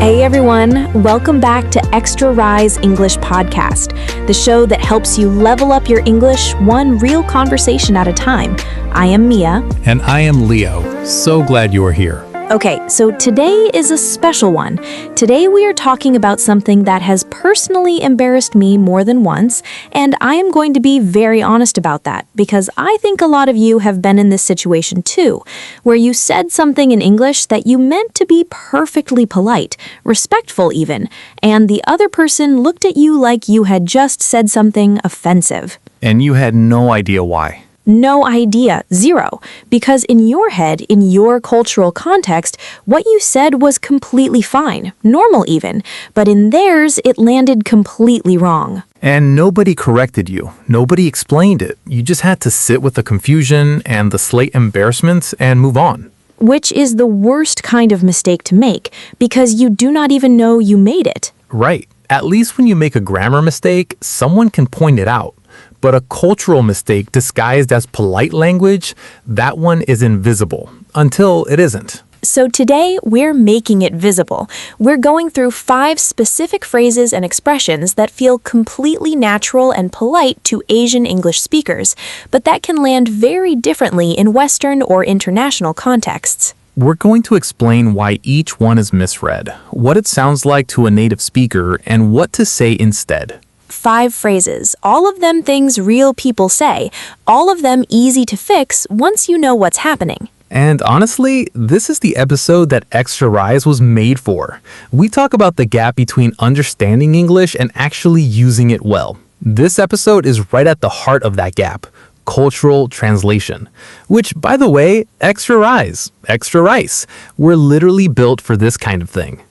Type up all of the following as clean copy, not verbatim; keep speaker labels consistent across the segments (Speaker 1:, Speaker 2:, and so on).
Speaker 1: Hey everyone, welcome back to Extra Rise English Podcast, the show that helps you level up your English one real conversation at a time. I am Mia.
Speaker 2: And I am Leo. So glad you are here.
Speaker 1: Okay, so today is a special one. Today we are talking about something that has personally embarrassed me more than once, and I am going to be very honest about that because I think a lot of you have been in this situation too, where you said something in English that you meant to be perfectly polite, respectful even, and the other person looked at you like you had just said something offensive.
Speaker 2: And you had no idea why.
Speaker 1: No idea, zero, because in your head, in your cultural context, what you said was completely fine, normal even, but in theirs, it landed completely wrong.
Speaker 2: And nobody corrected you. Nobody explained it. You just had to sit with the confusion and the slight embarrassments and move on.
Speaker 1: Which is the worst kind of mistake to make, because you do not even know you made it.
Speaker 2: Right. At least when you make a grammar mistake, someone can point it out. But a cultural mistake disguised as polite language, that one is invisible, until it isn't.
Speaker 1: So today, we're making it visible. We're going through 5 specific phrases and expressions that feel completely natural and polite to Asian English speakers, but that can land very differently in Western or international contexts.
Speaker 2: We're going to explain why each one is misread, what it sounds like to a native speaker, and what to say instead.
Speaker 1: 5 phrases, all of them things real people say, all of them easy to fix once you know what's happening.
Speaker 2: And honestly, this is the episode that Extra Rise was made for. We talk about the gap between understanding English and actually using it well. This episode is right at the heart of that gap, cultural translation. Which, by the way, Extra Rise, Extra Rice. We're literally built for this kind of thing.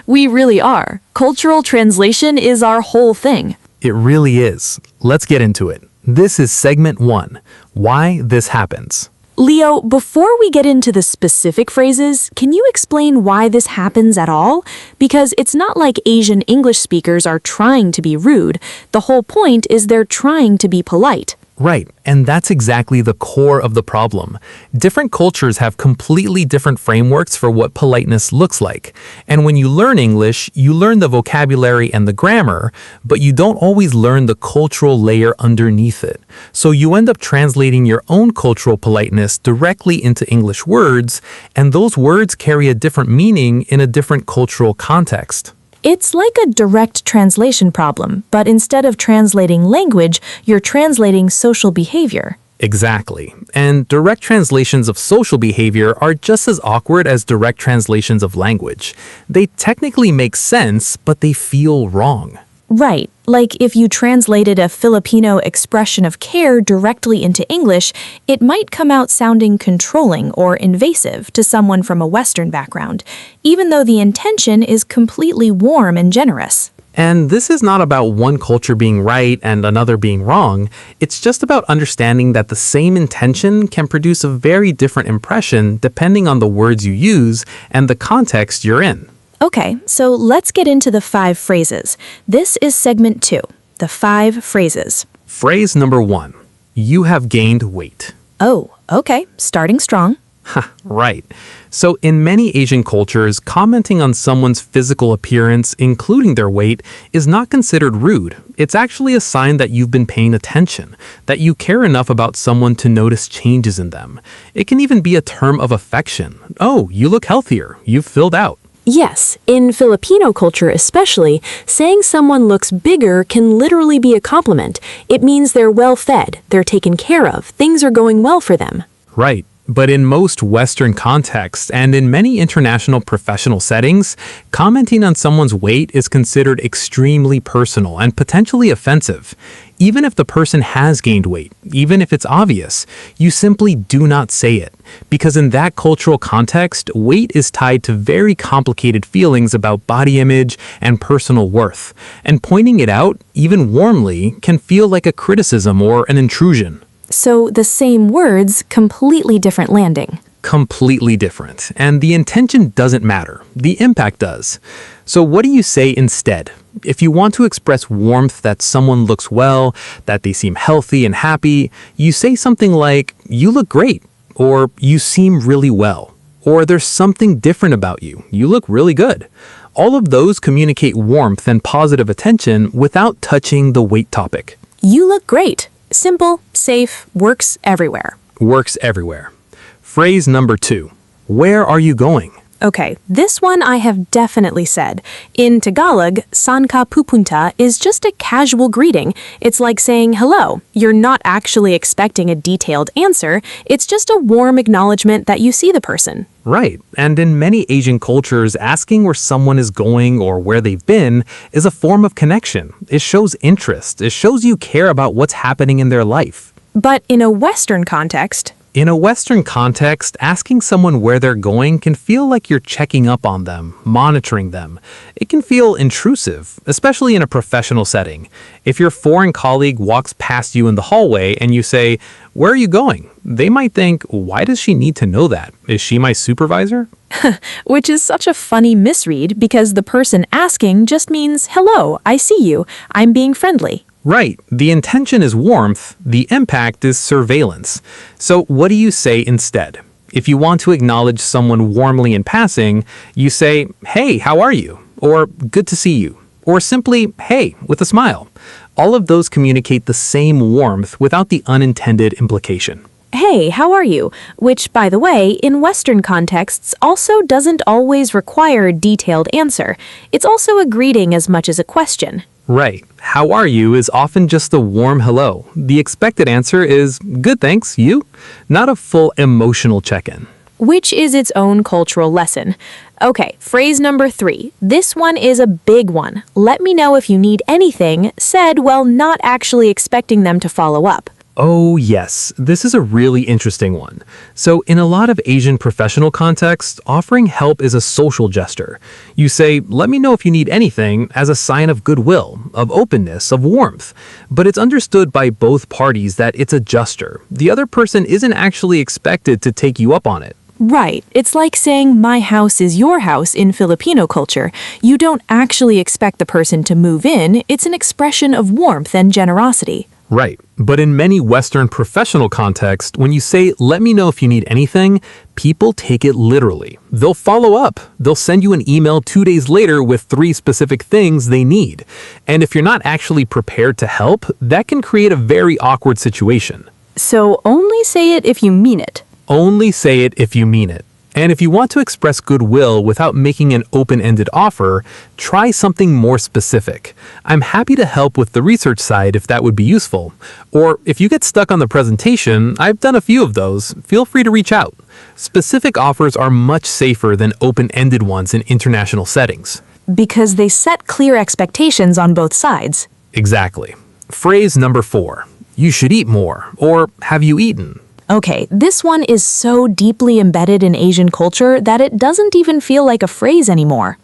Speaker 1: We really are. Cultural translation is our whole thing.
Speaker 2: It really is. Let's get into it. This is segment 1, Why This Happens.
Speaker 1: Leo, before we get into the specific phrases, can you explain why this happens at all? Because it's not like Asian English speakers are trying to be rude. The whole point is they're trying to be polite.
Speaker 2: Right, and that's exactly the core of the problem. Different cultures have completely different frameworks for what politeness looks like. And when you learn English, you learn the vocabulary and the grammar, but you don't always learn the cultural layer underneath it. So you end up translating your own cultural politeness directly into English words, and those words carry a different meaning in a different cultural context.
Speaker 1: It's like a direct translation problem, but instead of translating language, you're translating social behavior.
Speaker 2: Exactly. And direct translations of social behavior are just as awkward as direct translations of language. They technically make sense, but they feel wrong.
Speaker 1: Right, like if you translated a Filipino expression of care directly into English, it might come out sounding controlling or invasive to someone from a Western background, even though the intention is completely warm and generous.
Speaker 2: And this is not about one culture being right and another being wrong. It's just about understanding that the same intention can produce a very different impression depending on the words you use and the context you're in.
Speaker 1: Okay, so let's get into the 5 phrases. This is segment 2, the 5 phrases.
Speaker 2: Phrase number 1, you have gained weight.
Speaker 1: Oh, okay, starting strong.
Speaker 2: Right. So in many Asian cultures, commenting on someone's physical appearance, including their weight, is not considered rude. It's actually a sign that you've been paying attention, that you care enough about someone to notice changes in them. It can even be a term of affection. Oh, you look healthier. You've filled out.
Speaker 1: Yes, in Filipino culture especially, saying someone looks bigger can literally be a compliment. It means they're well-fed, they're taken care of, things are going well for them.
Speaker 2: Right. But in most Western contexts and in many international professional settings, commenting on someone's weight is considered extremely personal and potentially offensive. Even if the person has gained weight, even if it's obvious, you simply do not say it. Because in that cultural context, weight is tied to very complicated feelings about body image and personal worth. And pointing it out, even warmly, can feel like a criticism or an intrusion.
Speaker 1: So the same words, completely different landing.
Speaker 2: Completely different. And the intention doesn't matter. The impact does. So what do you say instead? If you want to express warmth that someone looks well, that they seem healthy and happy, you say something like, "You look great," or "You seem really well," or "There's something different about you. You look really good." All of those communicate warmth and positive attention without touching the weight topic.
Speaker 1: You look great. Simple, safe, works everywhere.
Speaker 2: Works everywhere. Phrase number 2. Where are you going?
Speaker 1: Okay, this one I have definitely said. In Tagalog, "Saan ka pupunta" is just a casual greeting. It's like saying hello. You're not actually expecting a detailed answer. It's just a warm acknowledgement that you see the person.
Speaker 2: Right, and in many Asian cultures, asking where someone is going or where they've been is a form of connection. It shows interest. It shows you care about what's happening in their life.
Speaker 1: But in a Western context,
Speaker 2: In a Western context, asking someone where they're going can feel like you're checking up on them, monitoring them. It can feel intrusive, especially in a professional setting. If your foreign colleague walks past you in the hallway and you say, "Where are you going?" they might think, "Why does she need to know that? Is she my supervisor?"
Speaker 1: which is such a funny misread because the person asking just means, "Hello, I see you. I'm being friendly."
Speaker 2: Right. The intention is warmth, the impact is surveillance. So what do you say instead? If you want to acknowledge someone warmly in passing, you say, "Hey, how are you?" Or "Good to see you." Or simply, "Hey," with a smile. All of those communicate the same warmth without the unintended implication.
Speaker 1: Hey, how are you? Which, by the way, in Western contexts also doesn't always require a detailed answer. It's also a greeting as much as a question.
Speaker 2: Right. "How are you" is often just a warm hello. The expected answer is, "Good, thanks, you?" Not a full emotional check-in.
Speaker 1: Which is its own cultural lesson. Okay, phrase number 3. This one is a big one. Let me know if you need anything, said while not actually expecting them to follow up.
Speaker 2: Oh, yes. This is a really interesting one. So, in a lot of Asian professional contexts, offering help is a social gesture. You say, "Let me know if you need anything," as a sign of goodwill, of openness, of warmth. But it's understood by both parties that it's a gesture. The other person isn't actually expected to take you up on it.
Speaker 1: Right. It's like saying "my house is your house" in Filipino culture. You don't actually expect the person to move in. It's an expression of warmth and generosity.
Speaker 2: Right. But in many Western professional contexts, when you say, "Let me know if you need anything," people take it literally. They'll follow up. They'll send you an email 2 days later with 3 specific things they need. And if you're not actually prepared to help, that can create a very awkward situation.
Speaker 1: So only say it if you mean it.
Speaker 2: Only say it if you mean it. And if you want to express goodwill without making an open-ended offer, try something more specific. "I'm happy to help with the research side if that would be useful." Or if you get stuck on the presentation, I've done a few of those, feel free to reach out. Specific offers are much safer than open-ended ones in international settings.
Speaker 1: Because they set clear expectations on both sides.
Speaker 2: Exactly. Phrase number 4. "You should eat more," or "Have you eaten?"
Speaker 1: Okay, this one is so deeply embedded in Asian culture that it doesn't even feel like a phrase anymore.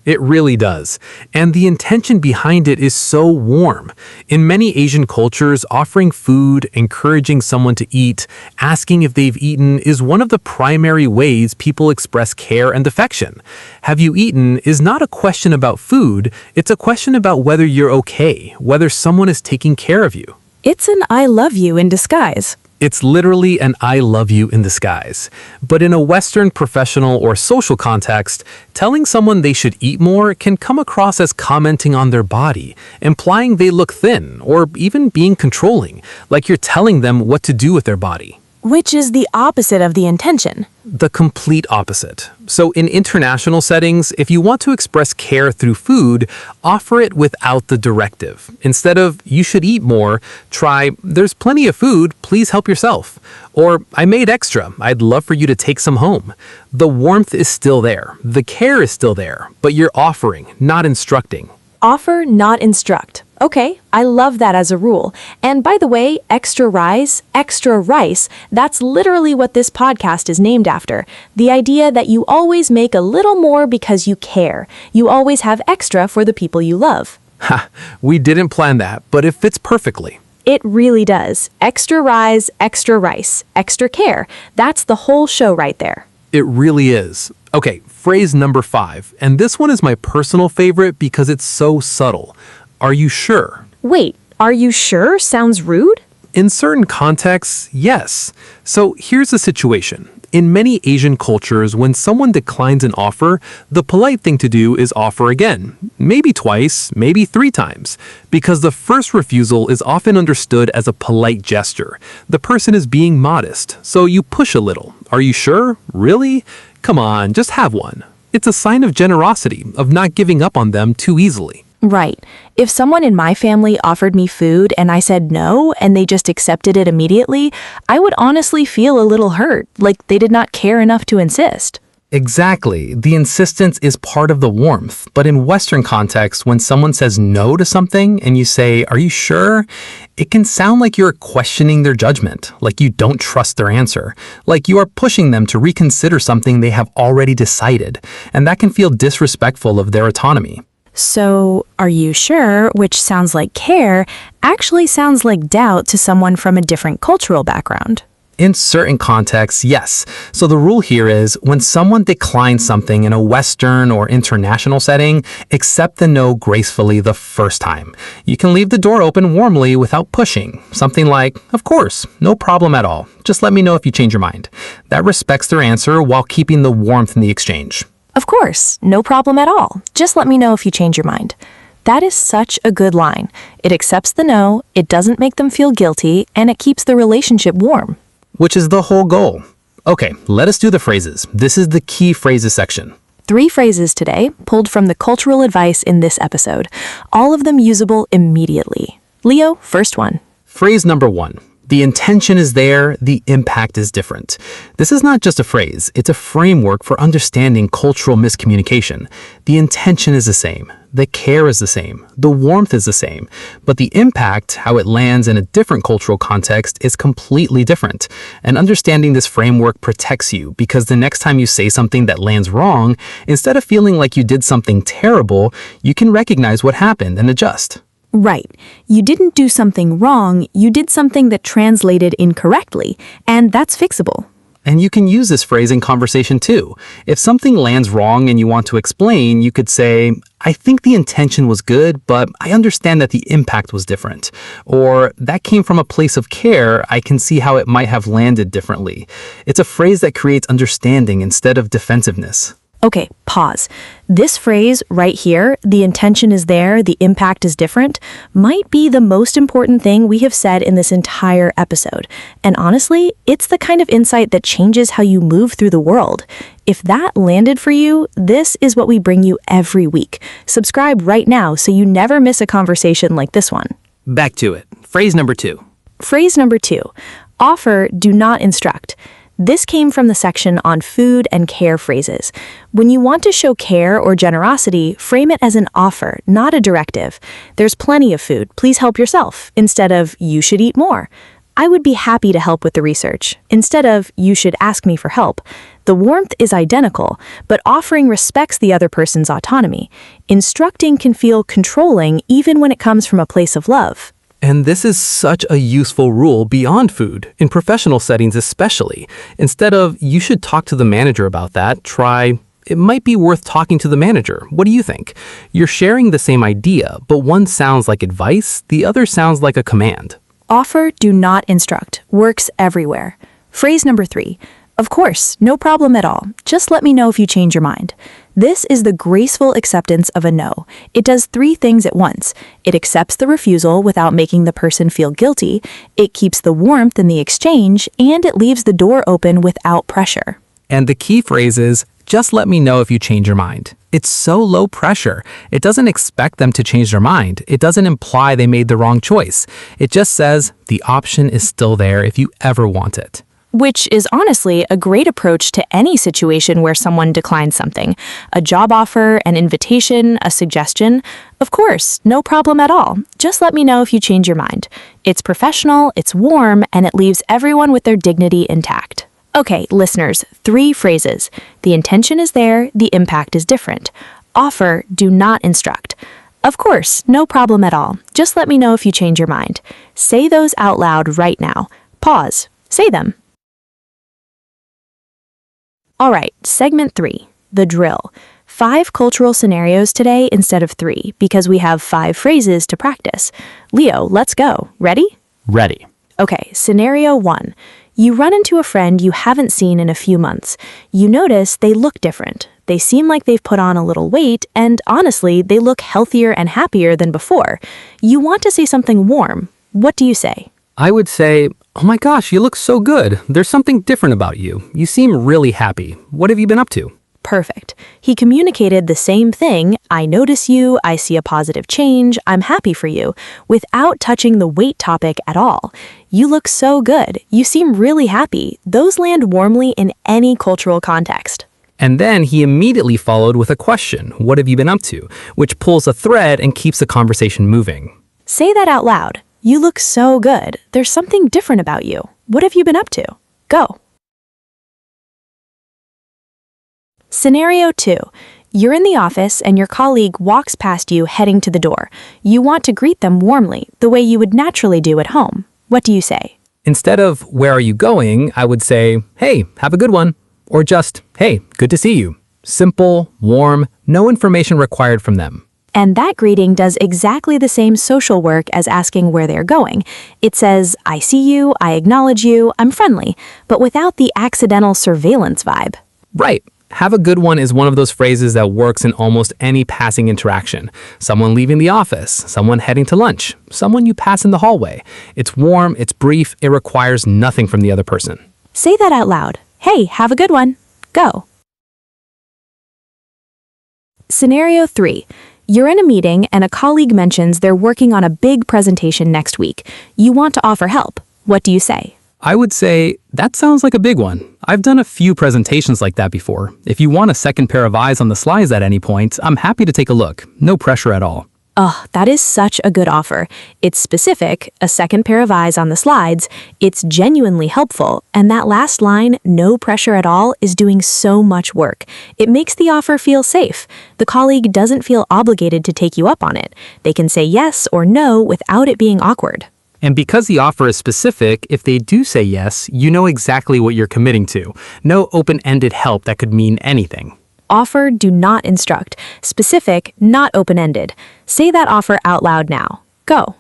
Speaker 2: It really does. And the intention behind it is so warm. In many Asian cultures, offering food, encouraging someone to eat, asking if they've eaten is one of the primary ways people express care and affection. "Have you eaten" is not a question about food, it's a question about whether you're okay, whether someone is taking care of you.
Speaker 1: It's an "I love you" in disguise.
Speaker 2: It's literally an "I love you" in disguise. But in a Western professional or social context, telling someone they should eat more can come across as commenting on their body, implying they look thin, or even being controlling, like you're telling them what to do with their body.
Speaker 1: Which is the opposite of the intention.
Speaker 2: The complete opposite. So in international settings, if you want to express care through food, offer it without the directive. Instead of "you should eat more," try "there's plenty of food, please help yourself." Or "I made extra, I'd love for you to take some home." The warmth is still there, the care is still there, but you're offering, not instructing.
Speaker 1: Offer, not instruct. Okay, I love that as a rule. And by the way, extra rice, that's literally what this podcast is named after. The idea that you always make a little more because you care. You always have extra for the people you love.
Speaker 2: Ha, we didn't plan that, but it fits perfectly.
Speaker 1: It really does. Extra rice, extra care. That's the whole show right there.
Speaker 2: It really is. Okay, phrase number 5, and this one is my personal favorite because it's so subtle. "Are you sure?"
Speaker 1: Wait, "are you sure" sounds rude?
Speaker 2: In certain contexts, yes. So here's the situation. In many Asian cultures, when someone declines an offer, the polite thing to do is offer again, maybe twice, maybe 3 times, because the first refusal is often understood as a polite gesture. The person is being modest, so you push a little. Are you sure? Really? Come on, just have one. It's a sign of generosity, of not giving up on them too easily.
Speaker 1: Right. If someone in my family offered me food and I said no and they just accepted it immediately, I would honestly feel a little hurt, like they did not care enough to insist.
Speaker 2: Exactly. The insistence is part of the warmth. But in Western context, when someone says no to something and you say, "Are you sure?" it can sound like you're questioning their judgment, like you don't trust their answer, like you are pushing them to reconsider something they have already decided. And that can feel disrespectful of their autonomy.
Speaker 1: So, "are you sure," which sounds like care, actually sounds like doubt to someone from a different cultural background.
Speaker 2: In certain contexts, yes. So the rule here is when someone declines something in a Western or international setting, accept the no gracefully the first time. You can leave the door open warmly without pushing. Something like, "Of course, no problem at all. Just let me know if you change your mind." That respects their answer while keeping the warmth in the exchange.
Speaker 1: Of course, no problem at all. Just let me know if you change your mind. That is such a good line. It accepts the no, it doesn't make them feel guilty, and it keeps the relationship warm.
Speaker 2: Which is the whole goal. Okay, let us do the phrases. This is the key phrases section.
Speaker 1: 3 phrases today, pulled from the cultural advice in this episode, all of them usable immediately. Leo, first one.
Speaker 2: Phrase number 1. The intention is there, the impact is different. This is not just a phrase, it's a framework for understanding cultural miscommunication. The intention is the same, the care is the same, the warmth is the same, but the impact, how it lands in a different cultural context, is completely different. And understanding this framework protects you because the next time you say something that lands wrong, instead of feeling like you did something terrible, you can recognize what happened and adjust.
Speaker 1: Right. You didn't do something wrong, you did something that translated incorrectly, and that's fixable.
Speaker 2: And you can use this phrase in conversation too. If something lands wrong and you want to explain, you could say, "I think the intention was good, but I understand that the impact was different." Or, "That came from a place of care, I can see how it might have landed differently." It's a phrase that creates understanding instead of defensiveness.
Speaker 1: Okay, pause. This phrase right here, "the intention is there, the impact is different," might be the most important thing we have said in this entire episode. And honestly, it's the kind of insight that changes how you move through the world. If that landed for you, this is what we bring you every week. Subscribe right now so you never miss a conversation like this one.
Speaker 3: Back to it. Phrase number 2.
Speaker 1: Phrase number 2. Offer, do not instruct. This came from the section on food and care phrases. When you want to show care or generosity, frame it as an offer, not a directive. "There's plenty of food, please help yourself," instead of "you should eat more." "I would be happy to help with the research," instead of "you should ask me for help." The warmth is identical, but offering respects the other person's autonomy. Instructing can feel controlling even when it comes from a place of love.
Speaker 2: And this is such a useful rule beyond food, in professional settings especially. Instead of, "You should talk to the manager about that," try, "It might be worth talking to the manager. What do you think?" You're sharing the same idea, but one sounds like advice, the other sounds like a command.
Speaker 1: Offer, do not instruct, works everywhere. Phrase number 3. Of course, no problem at all. Just let me know if you change your mind. This is the graceful acceptance of a no. It does 3 things at once. It accepts the refusal without making the person feel guilty, it keeps the warmth in the exchange, and it leaves the door open without pressure.
Speaker 2: And the key phrase is, "Just let me know if you change your mind." It's so low pressure. It doesn't expect them to change their mind. It doesn't imply they made the wrong choice. It just says, the option is still there if you ever want it.
Speaker 1: Which is honestly a great approach to any situation where someone declines something. A job offer, an invitation, a suggestion. Of course, no problem at all. Just let me know if you change your mind. It's professional, it's warm, and it leaves everyone with their dignity intact. Okay, listeners, 3 phrases. The intention is there, the impact is different. Offer, do not instruct. Of course, no problem at all. Just let me know if you change your mind. Say those out loud right now. Pause. Say them. All right, segment 3, the drill. 5 cultural scenarios today instead of 3 because we have 5 phrases to practice. Leo, let's go. Ready?
Speaker 3: Ready.
Speaker 1: Okay, scenario 1. You run into a friend you haven't seen in a few months. You notice they look different. They seem like they've put on a little weight, and honestly, they look healthier and happier than before. You want to say something warm. What do you say?
Speaker 3: I would say, "Oh my gosh, you look so good. There's something different about you. You seem really happy. What have you been up to?"
Speaker 1: Perfect. He communicated the same thing, I notice you, I see a positive change, I'm happy for you, without touching the weight topic at all. You look so good. You seem really happy. Those land warmly in any cultural context.
Speaker 3: And then he immediately followed with a question, "What have you been up to?" which pulls a thread and keeps the conversation moving.
Speaker 1: Say that out loud. You look so good. There's something different about you. What have you been up to? Go. Scenario 2. You're in the office and your colleague walks past you heading to the door. You want to greet them warmly, the way you would naturally do at home. What do you say?
Speaker 3: Instead of, "Where are you going?" I would say, "Hey, have a good one." Or just, "Hey, good to see you." Simple, warm, no information required from them.
Speaker 1: And that greeting does exactly the same social work as asking where they're going. It says, I see you, I acknowledge you, I'm friendly, but without the accidental surveillance vibe.
Speaker 3: Right. Have a good one is one of those phrases that works in almost any passing interaction. Someone leaving the office, someone heading to lunch, someone you pass in the hallway. It's warm, it's brief, it requires nothing from the other person.
Speaker 1: Say that out loud. Hey, have a good one. Go. Scenario 3. You're in a meeting and a colleague mentions they're working on a big presentation next week. You want to offer help. What do you say?
Speaker 3: I would say, "That sounds like a big one. I've done a few presentations like that before. If you want a second pair of eyes on the slides at any point, I'm happy to take a look. No pressure at all."
Speaker 1: Oh, that is such a good offer. It's specific, a second pair of eyes on the slides, it's genuinely helpful, and that last line, no pressure at all, is doing so much work. It makes the offer feel safe. The colleague doesn't feel obligated to take you up on it. They can say yes or no without it being awkward.
Speaker 3: And because the offer is specific, if they do say yes, you know exactly what you're committing to. No open-ended help that could mean anything.
Speaker 1: Offer, do not instruct. Specific, not open-ended. Say that offer out loud now. Go.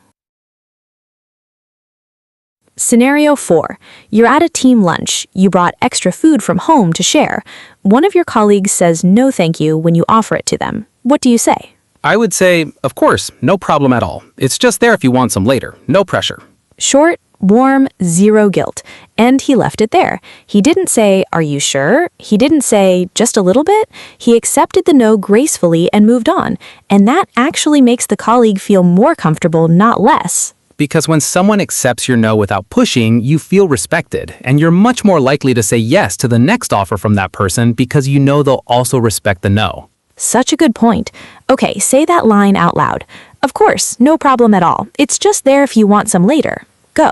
Speaker 1: Scenario 4. You're at a team lunch. You brought extra food from home to share. One of your colleagues says no thank you when you offer it to them. What do you say?
Speaker 3: I would say, "Of course, no problem at all. It's just there if you want some later. No pressure."
Speaker 1: Short, warm, zero guilt. And he left it there. He didn't say, are you sure? He didn't say, just a little bit. He accepted the no gracefully and moved on. And that actually makes the colleague feel more comfortable, not less.
Speaker 3: Because when someone accepts your no without pushing, you feel respected, and you're much more likely to say yes to the next offer from that person because you know they'll also respect the no.
Speaker 1: Such a good point. Okay, say that line out loud. Of course, no problem at all. It's just there if you want some later. Go.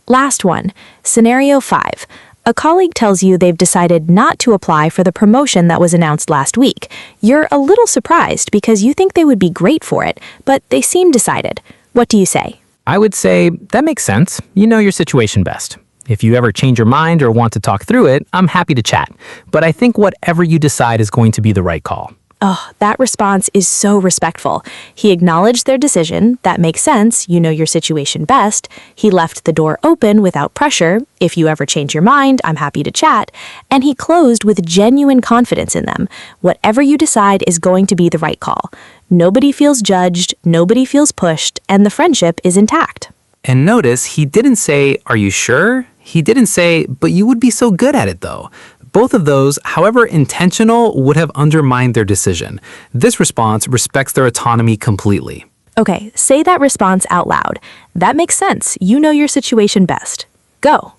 Speaker 1: Last one. Scenario 5. A colleague tells you they've decided not to apply for the promotion that was announced last week. You're a little surprised because you think they would be great for it, but they seem decided. What do you say?
Speaker 3: I would say, "That makes sense. You know your situation best. If you ever change your mind or want to talk through it, I'm happy to chat. But I think whatever you decide is going to be the right call."
Speaker 1: Oh, that response is so respectful. He acknowledged their decision. That makes sense. You know your situation best. He left the door open without pressure. If you ever change your mind, I'm happy to chat. And he closed with genuine confidence in them. Whatever you decide is going to be the right call. Nobody feels judged, nobody feels pushed, and the friendship is intact.
Speaker 3: And notice he didn't say, "Are you sure?" He didn't say, "But you would be so good at it though." Both of those, however intentional, would have undermined their decision. This response respects their autonomy completely.
Speaker 1: Okay, say that response out loud. That makes sense. You know your situation best. Go.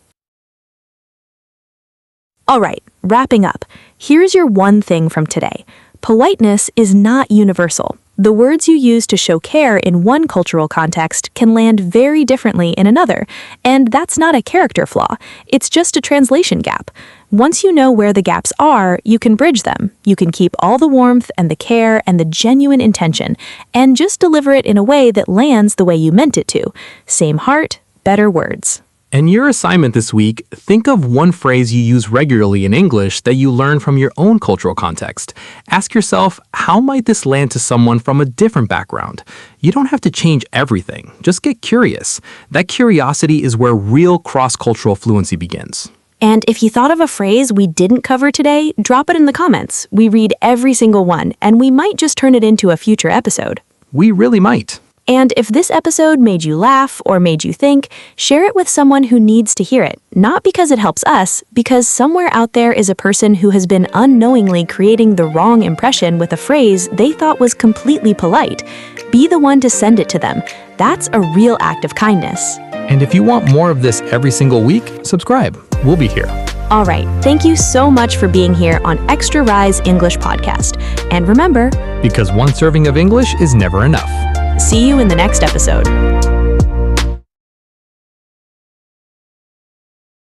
Speaker 1: All right, wrapping up. Here's your one thing from today. Politeness is not universal. The words you use to show care in one cultural context can land very differently in another, and that's not a character flaw. It's just a translation gap. Once you know where the gaps are, you can bridge them. You can keep all the warmth and the care and the genuine intention, and just deliver it in a way that lands the way you meant it to. Same heart, better words.
Speaker 2: And your assignment this week, think of one phrase you use regularly in English that you learn from your own cultural context. Ask yourself, how might this land to someone from a different background? You don't have to change everything. Just get curious. That curiosity is where real cross-cultural fluency begins.
Speaker 1: And if you thought of a phrase we didn't cover today, drop it in the comments. We read every single one, and we might just turn it into a future episode.
Speaker 2: We really might.
Speaker 1: And if this episode made you laugh or made you think, share it with someone who needs to hear it. Not because it helps us, because somewhere out there is a person who has been unknowingly creating the wrong impression with a phrase they thought was completely polite. Be the one to send it to them. That's a real act of kindness.
Speaker 2: And if you want more of this every single week, subscribe. We'll be here.
Speaker 1: All right, thank you so much for being here on Extra Rise English Podcast. And remember,
Speaker 2: Because one serving of English is never enough.
Speaker 1: see you in the next episode.